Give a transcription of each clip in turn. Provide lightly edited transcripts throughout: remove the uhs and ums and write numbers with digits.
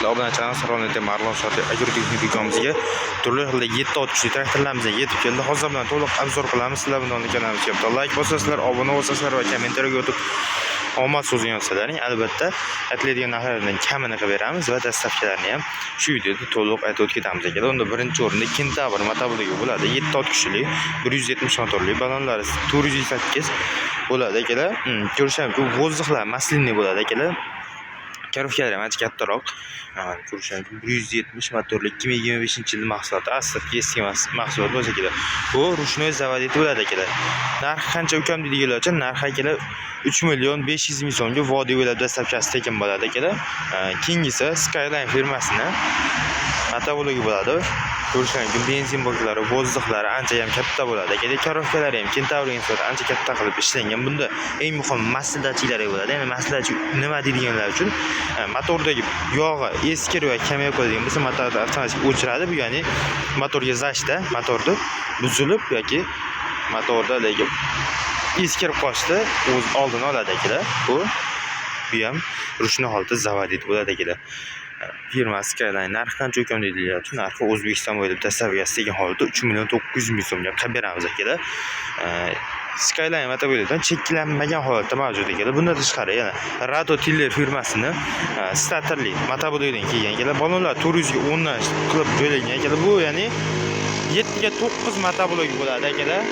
sizlar obunachilarimiz Saroyda Marlon Shoti agrotexnik do'konimizga turli xil 7 ot kuchli traktorlarimizga yetib keldi. Hozir bilan to'liq obzor qilamiz. Sizlar bilan kanalimizga like bosasizlar, obuna bo'lsasizlar va kommentariyaga o'tib omad so'zini yozsalaring, albatta aytiladigan narxlardan kamini qilib beramiz va dastavkalarni ham shu videoda to'liq aytib o'tib ketamiz aka. Unda birinchi o'rinda Kentavr motobligi bo'ladi. 7 ot kuchli, 170 motorli, balonlari 408 bo'ladi akalar. Ko'rishamki, vozdixlar masliniy bo'ladi akalar. Karovkalar ham ancha kattaroq. Ko'rishamki, 170 motorli 2025-yil mahsuloti, asli eski mahsulot bo'lsa kerak. Bu rushnoy zavodit bo'ladi akalar. Narxi qancha ukam deydiganlar uchun narxi akalar 3.500.000 so'mga vodiy bo'lib dastavkasi tekin bo'ladi akalar. Keyingisi Skyline firmasini motobligi bo'ladi. Ko'rishamki, benzin boklari, vozdixlari ancha ham katta bo'ladi akalar. Karovkalari ham Kentavrga nisbatan ancha katta qilib ishlangan. Bunda eng muhim maslahatchilar bo'ladi. Ya'ni maslahatchi nima deydiganlar uchun motordagi yog'i eskir va kamayib qoladigan bo'lsa, motorni avtomatik o'chiradi. Bu ya'ni motorga zashda, motorni buzilib yoki motorda eskirib qolishda o'z oldini oladi akalar. Bu ham rushni holda zavodit bo'ladi akalar. Firma Skyline narxi qancha ekan deydilar. Narxi O'zbekiston bo'ylab dastavkasi degan holda 3.900.000 so'mga qilib beramiz akalar. Skyline motobligidan cheklanmagan holatda mavjud ekan. Bundan tashqari yana Rado Tiller firmasini statorli motobligidan kelgan ekan. Balonlar 400 ga 10 dan qilib joylangan ekan. Bu ya'ni 7 ga 9 motobligi bo'ladi akalar.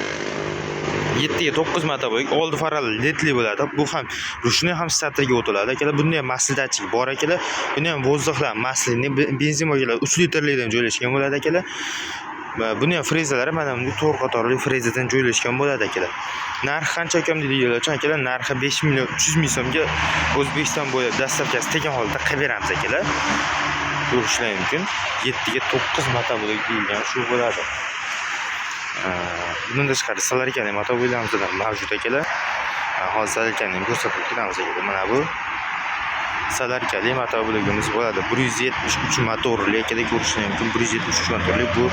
7 ga 9 motobligi, oldi faral ledli bo'ladi. Bu ham rushni ham statorga o'tiladi akalar. Bunda ham maslahatchilik bor akalar. Bunda ham vozdixlar masliniy, benzin bokalar 3 litrlikdan joylashgan bo'ladi akalar. Buni ham frezalari mana bunday 4 qatorli frezadan joylashgan bo'ladi akalar. Narxi qancha ekan deydiganlar uchun akalar, narxi 5.300.000 so'mga O'zbekiston bo'ylab dastavkasi tekin holda qilib beramiz akalar. Ko'rishlar mumkin. 7 ga 9 motoblik deyilgan shu bo'ladi. Bundan tashqari Salarkani motobliklarimizda mavjud akalar. Hozir Salarkani ko'rsatib ketamiz akalar. Mana bu Salarkali motobligimiz bo'ladi. 173 motorli akalar, ko'rishingiz mumkin. 173 motorli bu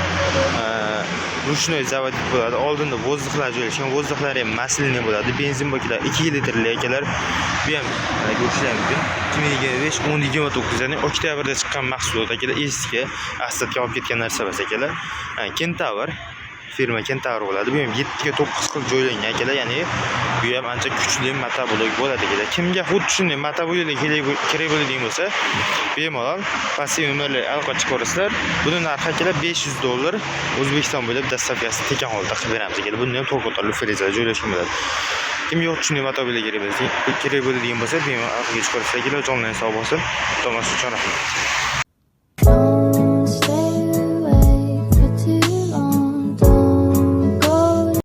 rushnoy zavodit bo'ladi. Oldinda vozdixlar joylashgan. Vozdixlar ham masliniy bo'ladi. Benzin bokalar 2 litrli akalar. Bu ham ko'rishingiz mumkin. 2025-10-29 ya'ni oktyabrda chiqqan mahsulot akalar. Eski aslatga olib ketgan narsa emas akalar. Kentavr firma Kentavr bo'ladi. Bu ham 7 ga 9 qilib joylangan akalar. Ya'ni bu ham ancha kuchli motoblok bo'ladi akalar. Kimga xuddi shunday motoblok kerak bo'ladigan bo'lsa, bemalol passiv nomerlar aloqa chiqarasizlar. Buni narxi akalar $500 O'zbekiston bo'ylab dastavkasi tekin holda qilib beramiz akalar. Bunda ham to'rtqatorli frezada joylashgan bo'ladi. Kimga xuddi shunday motoblok kerak bo'ladigan bo'lsa, bemalol aloqaga chiqarasizlar akalar. Jonlaring sog' bo'lsin. Tomosha uchun rahmat.